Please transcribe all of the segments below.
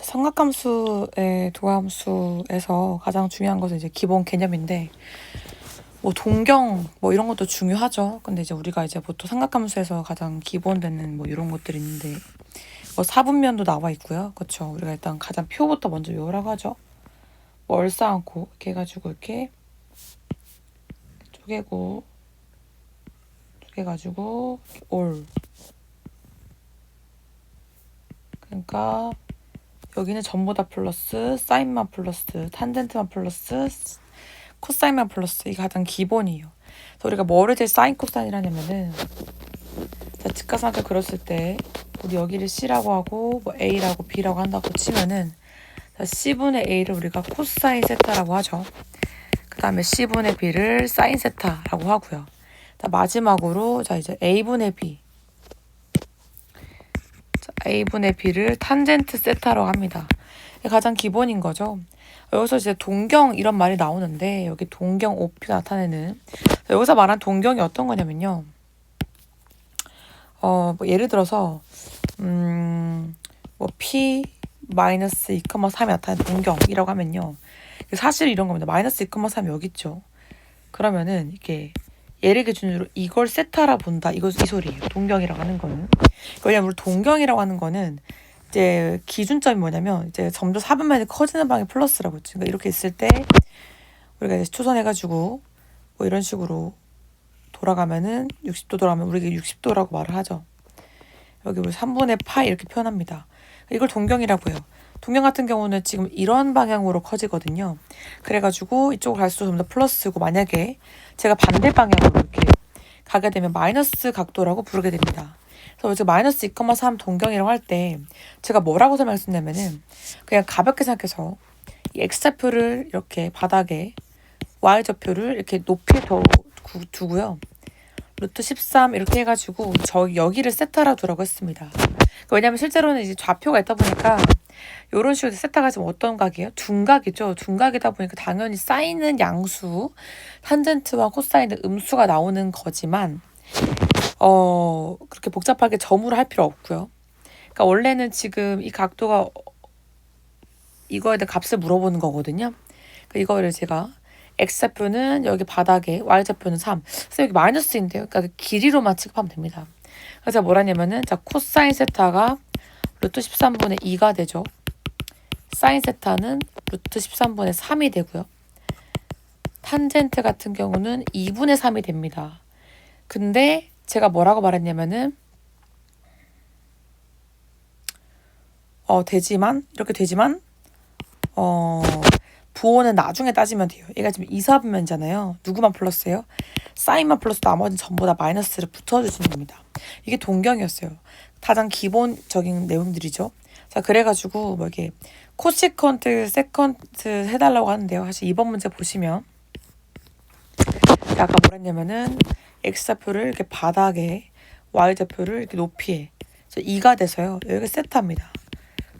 삼각함수의 도함수에서 가장 중요한 것은 이제 기본 개념인데, 뭐 동경 뭐 이런 것도 중요하죠. 근데 이제 우리가 이제 보통 삼각함수에서 가장 기본되는 뭐 이런 것들이 있는데, 뭐 사분면도 나와 있고요. 그렇죠. 우리가 일단 가장 표부터 먼저 외우라고 하죠. 뭐 얼싸안고 이렇게 해가지고 이렇게 쪼개고 쪼개가지고 이렇게 올. 그러니까 여기는 전부 다 플러스, 사인만 플러스, 탄젠트만 플러스, 코사인만 플러스. 이게 가장 기본이에요. 그래서 우리가 뭐를 제일 사인 코사인이라 하냐면은, 자, 직각삼각형 그렸을 때 우리 여기를 C라고 하고 뭐 A라고 B라고 한다고 치면은, 자, C분의 A를 우리가 코사인 세타라고 하죠. 그 다음에 C분의 B를 사인 세타라고 하고요. 자, 마지막으로 자 이제 A분의 B, 자, A분의 B를 탄젠트 세타라고 합니다. 이게 가장 기본인 거죠. 여기서 이제 동경 이런 말이 나오는데, 여기 동경 OP 나타내는, 여기서 말한 동경이 어떤 거냐면요. 뭐 예를 들어서 뭐 P 마이너스 2,3이 나타내는 동경이라고 하면요. 사실 이런 겁니다. 마이너스 2,3 여기 있죠. 그러면은 이게 예를 기준으로 이걸 세타라 본다. 이 소리예요. 동경이라고 하는 거는. 왜냐면 우리 동경이라고 하는 거는 이제 기준점이 뭐냐면, 이제 점점 사분면이 커지는 방이 플러스라고 했지. 그러니까 이렇게 있을 때 우리가 이제 초선해가지고 뭐 이런 식으로 돌아가면은 60도 돌아가면 우리가 60도라고 말을 하죠. 여기 우리 3분의 파이 이렇게 표현합니다. 이걸 동경이라고 해요. 동경 같은 경우는 지금 이런 방향으로 커지거든요. 그래가지고 이쪽으로 갈수록 좀 더 플러스고, 만약에 제가 반대 방향으로 이렇게 가게 되면 마이너스 각도라고 부르게 됩니다. 그래서 이제 마이너스 2,3 동경이라고 할 때 제가 뭐라고 설명했었냐면은, 그냥 가볍게 생각해서 이 x좌표를 이렇게 바닥에, y좌표를 이렇게 높이 더 두고요. 루트 13 이렇게 해가지고 여기를 세타라 두라고 했습니다. 왜냐면 실제로는 이제 좌표가 있다 보니까 이런 식으로 세타가 지금 어떤 각이에요? 둔각이죠. 둔각이다 보니까 당연히 사인은 양수, 탄젠트와 코사인은 음수가 나오는 거지만, 그렇게 복잡하게 점으로 할 필요 없고요. 그러니까 원래는 지금 이 각도가 이거에 대한 값을 물어보는 거거든요. 그러니까 이거를 제가 x좌표는 여기 바닥에, y좌표는 3. 그래서 여기 마이너스인데요. 그러니까 길이로만 취급하면 됩니다. 그래서 뭐라냐면은, 자, 코사인 세타가 루트 13분의 2가 되죠. 사인 세타는 루트 13분의 3이 되고요. 탄젠트 같은 경우는 2분의 3이 됩니다. 근데 제가 뭐라고 말했냐면은, 이렇게 되지만, 부호는 나중에 따지면 돼요. 얘가 지금 2, 4분면이잖아요. 누구만 플러스예요? 사인만 플러스, 나머지는 전부 다 마이너스를 붙여주시면 됩니다. 이게 동경이었어요. 가장 기본적인 내용들이죠. 자, 그래가지고 뭐 이게 코시컨트, 세컨트 해달라고 하는데요. 사실 이번 문제 보시면, 아까 뭐랬냐면은 x좌표를 이렇게 바닥에, y좌표를 이렇게 높이에, 2가 돼서요. 여기가 세타입니다.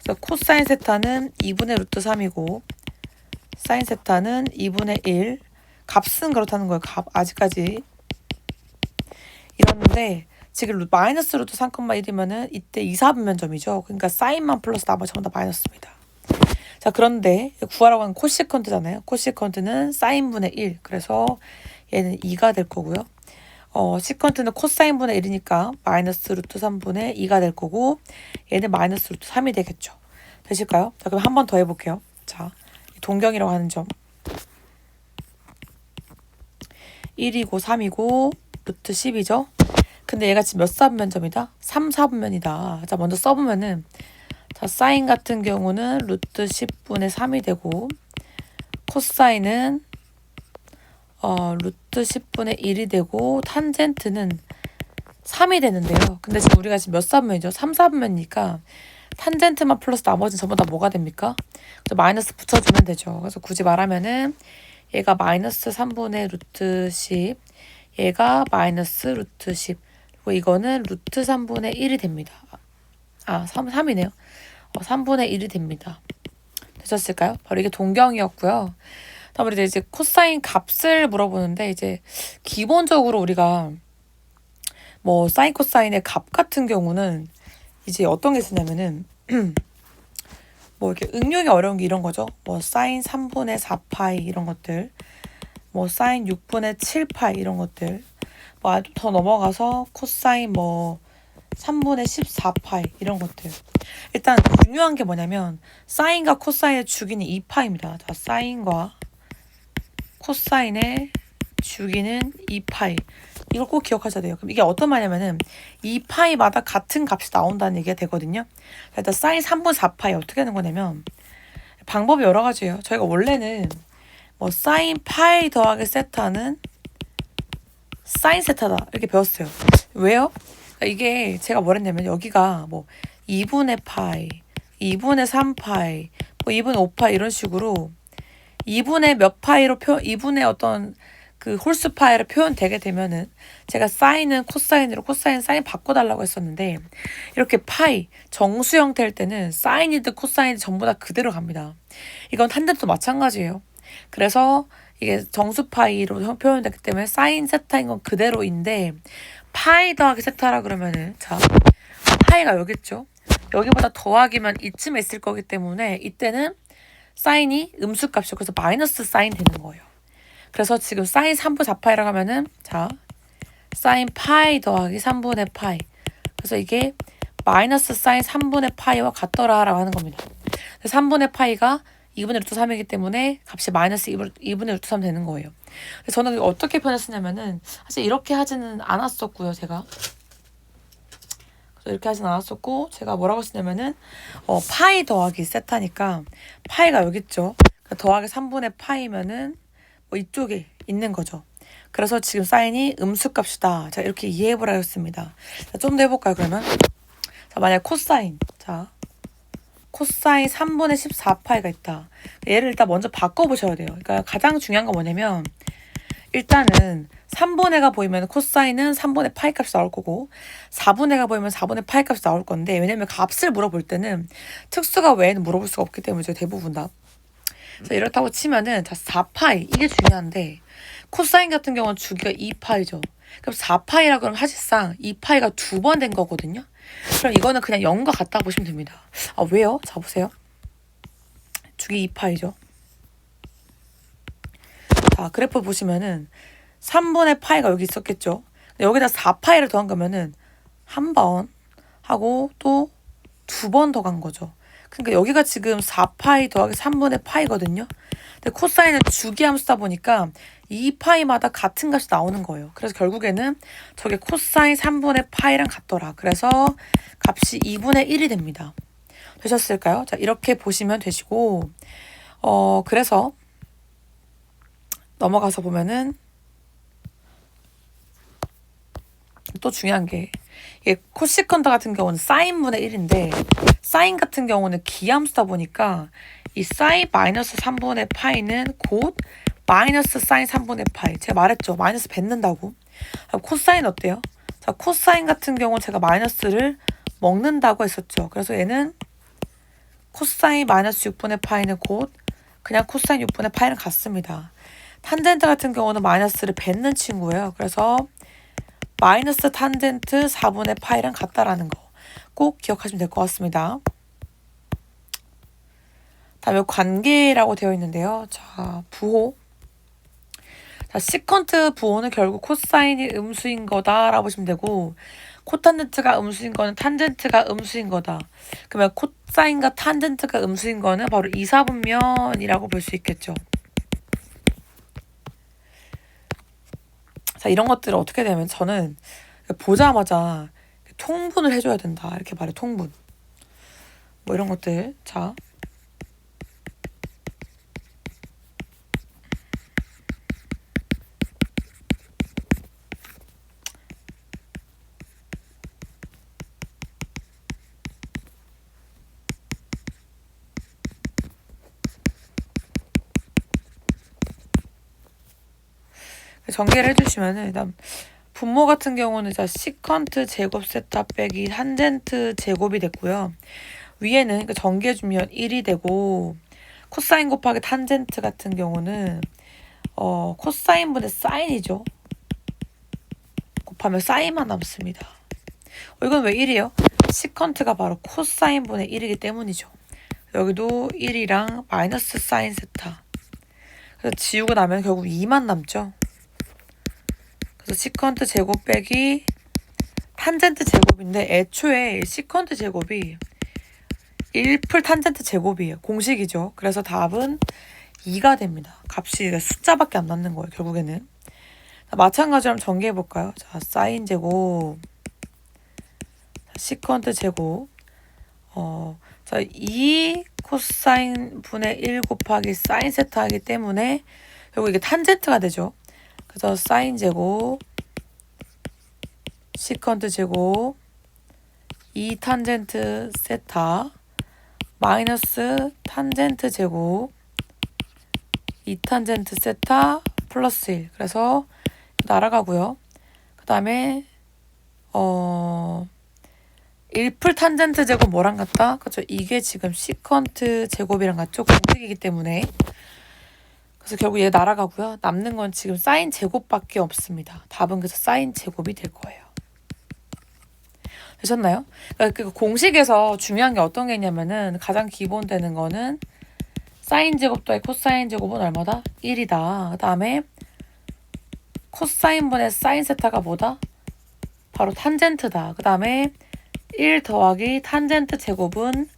그래서 코사인 세타는 2분의 루트 3이고 사인 세타는 2분의 1. 값은 그렇다는 거예요. 아직까지 이러는데, 지금 마이너스 루트 3,1이면은 이때 2, 4분면점이죠. 그러니까 사인만 플러스 나머지 전부 다 마이너스입니다. 자, 그런데 구하라고 하는 코시컨트잖아요. 코시컨트는 사인분의 1. 그래서 얘는 2가 될 거고요. 시컨트는 코사인분의 1이니까 마이너스 루트 3분의 2가 될 거고, 얘는 마이너스 루트 3이 되겠죠. 되실까요? 자, 그럼 한 번 더 해볼게요. 자, 동경이라고 하는 점 1이고 3이고 루트 10이죠. 근데 얘가 지금 몇 사분면점이다? 3, 4분면이다. 자, 먼저 써보면은, 자, 사인 같은 경우는 루트 10분의 3이 되고, 코사인은 루트 10분의 1이 되고, 탄젠트는 3이 되는데요. 근데 지금 우리가 지금 몇 사분면이죠? 3, 4분면이니까 탄젠트만 플러스 나머지는 전부 다 뭐가 됩니까? 마이너스 붙여주면 되죠. 그래서 굳이 말하면은 얘가 마이너스 3분의 루트 10, 얘가 마이너스 루트 10, 그리고 이거는 루트 3분의 1이 됩니다. 3이네요. 3분의 1이 됩니다. 되셨을까요? 바로 이게 동경이었고요. 다음으로 이제 코사인 값을 물어보는데, 이제 기본적으로 우리가 뭐 사인 코사인의 값 같은 경우는 이제 어떤 게 쓰냐면은 뭐 이렇게 응용이 어려운 게 이런 거죠. 뭐 사인 3분의 4파이 이런 것들, 뭐 사인 6분의 7파이 이런 것들, 뭐 아주 더 넘어가서 코사인 뭐 3분의 14파이 이런 것들. 일단 중요한 게 뭐냐면 사인과 코사인의 주기는 2파입니다. 자, 사인과 코사인의 주기는 2파이. 이걸 꼭 기억하셔야 돼요. 그럼 이게 어떤 말이냐면은 2파이마다 같은 값이 나온다는 얘기가 되거든요. 일단 사인 3분 4파이 어떻게 하는 거냐면 방법이 여러 가지예요. 저희가 원래는 뭐 사인 파이 더하기 세타는 사인 세타다 이렇게 배웠어요. 왜요? 그러니까 이게 제가 뭐랬냐면 여기가 뭐 2분의 파이, 2분의 3파이, 뭐 2분의 5파이 이런 식으로 2분의 몇 파이로 2분의 어떤 그 홀수 파이로 표현되게 되면은 제가 사인은 코사인으로 코사인 사인 바꿔달라고 했었는데 이렇게 파이 정수 형태일 때는 사인이든 코사인이든 전부 다 그대로 갑니다. 이건 탄젠트도 마찬가지예요. 그래서 이게 정수 파이로 표현되기 때문에 사인 세타인 건 그대로인데 파이 더하기 세타라 그러면은 자 파이가 여기 있죠. 여기보다 더하기만 이쯤에 있을 거기 때문에 이때는 사인이 음수값이죠. 그래서 마이너스 사인 되는 거예요. 그래서 지금 사인 3분 4파이라고 하면은 자 사인 파이 더하기 3분의 파이. 그래서 이게 마이너스 사인 3분의 파이와 같더라라고 하는 겁니다. 3분의 파이가 2분의 루트 3이기 때문에 값이 마이너스 2분의 루트 3 되는 거예요. 그래서 저는 어떻게 표현했었냐면은 사실 이렇게 하지는 않았었고요. 제가 이렇게 하진 않았었고 제가 뭐라고 했냐면은 파이 더하기 세타니까 파이가 여기 있죠. 그러니까 더하기 3분의 파이면은 뭐 이쪽에 있는 거죠. 그래서 지금 사인이 음수값이다. 자 이렇게 이해해보라 했습니다. 좀 더 해볼까요 그러면? 자 만약 코사인 자 코사인 3분의 14파이가 있다. 얘를 일단 먼저 바꿔보셔야 돼요. 그러니까 가장 중요한 건 뭐냐면 일단은 3분의가 보이면 코사인은 3분의 파이 값이 나올 거고 4분의가 보이면 4분의 파이 값이 나올 건데 왜냐면 값을 물어볼 때는 특수가 외에는 물어볼 수가 없기 때문에 대부분 다. 그래서 이렇다고 치면은 자 4파이 이게 중요한데 코사인 같은 경우는 주기가 2파이죠. 그럼 4파이라 그러면 사실상 2파이가 2번 된 거거든요. 그럼 이거는 그냥 0과 같다 보시면 됩니다. 아 왜요? 자 보세요. 주기 2파이죠. 자 그래프 보시면은 3분의 파이가 여기 있었겠죠. 여기다 4파이를 더한 거면은 한 번 하고 또 2번 더 간 거죠. 그러니까 여기가 지금 4파이 더하기 3분의 파이거든요. 근데 코사인은 주기함수다 보니까 2파이마다 같은 값이 나오는 거예요. 그래서 결국에는 저게 코사인 3분의 파이랑 같더라. 그래서 값이 2분의 1이 됩니다. 되셨을까요? 자 이렇게 보시면 되시고 그래서 넘어가서 보면은 또 중요한 게 이게 코시컨트 같은 경우는 사인분의 1인데 사인 같은 경우는 기함수다 보니까 이 사인 마이너스 3분의 파이는 곧 마이너스 사인 3분의 파이. 제가 말했죠. 마이너스 뱉는다고. 코사인 어때요? 자, 코사인 같은 경우는 제가 마이너스를 먹는다고 했었죠. 그래서 얘는 코사인 마이너스 6분의 파이는 곧 그냥 코사인 6분의 파이는 같습니다. 탄젠트 같은 경우는 마이너스를 뱉는 친구예요. 그래서 마이너스 탄젠트 4분의 파이랑 같다라는 거 꼭 기억하시면 될 것 같습니다. 다음에 관계라고 되어 있는데요. 자, 부호. 자, 시컨트 부호는 결국 코사인이 음수인 거다라고 보시면 되고 코탄젠트가 음수인 거는 탄젠트가 음수인 거다. 그러면 코사인과 탄젠트가 음수인 거는 바로 이사분면이라고 볼 수 있겠죠. 자, 이런 것들을 어떻게 되면 저는 보자마자 통분을 해줘야 된다. 이렇게 말해, 통분. 뭐 이런 것들. 자. 전개를 해주시면은 일단 분모 같은 경우는 자 시컨트 제곱 세타 빼기 탄젠트 제곱이 됐고요. 위에는 그러니까 전개해주면 1이 되고 코사인 곱하기 탄젠트 같은 경우는 코사인분의 사인이죠. 곱하면 사인만 남습니다. 이건 왜 1이에요? 시컨트가 바로 코사인분의 1이기 때문이죠. 여기도 1이랑 마이너스 사인 세타. 그래서 지우고 나면 결국 2만 남죠. 그래서 시컨트 제곱 빼기 탄젠트 제곱인데 애초에 시컨트 제곱이 1풀 탄젠트 제곱이에요. 공식이죠. 그래서 답은 2가 됩니다. 값이 숫자밖에 안 남는 거예요. 결국에는. 마찬가지로 한번 전개해 볼까요? 자, 사인 제곱, 시컨트 제곱, 자, 2 코사인 분의 1 곱하기 사인 세타 하기 때문에 결국 이게 탄젠트가 되죠. 그래서 사인 제곱, 시컨트 제곱, 2 탄젠트 세타, 마이너스 탄젠트 제곱, 2 탄젠트 세타 플러스 1. 그래서 날아가고요. 그 다음에 1풀 탄젠트 제곱 뭐랑 같다? 그렇죠. 이게 지금 시컨트 제곱이랑 같죠. 공식이기 때문에. 그래서 결국 얘 날아가고요. 남는 건 지금 사인 제곱밖에 없습니다. 답은 그래서 사인 제곱이 될 거예요. 되셨나요? 그러니까 공식에서 중요한 게 어떤 게 있냐면은 가장 기본 되는 거는 사인 제곱 더하기 코사인 제곱은 얼마다? 1이다. 그 다음에 코사인분의 사인 세타가 뭐다? 바로 탄젠트다. 그 다음에 1 더하기 탄젠트 제곱은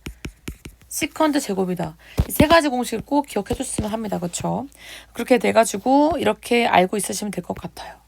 시컨트 제곱이다. 이 세 가지 공식을 꼭 기억해 줬으면 합니다. 그렇죠? 그렇게 돼가지고 이렇게 알고 있으시면 될 것 같아요.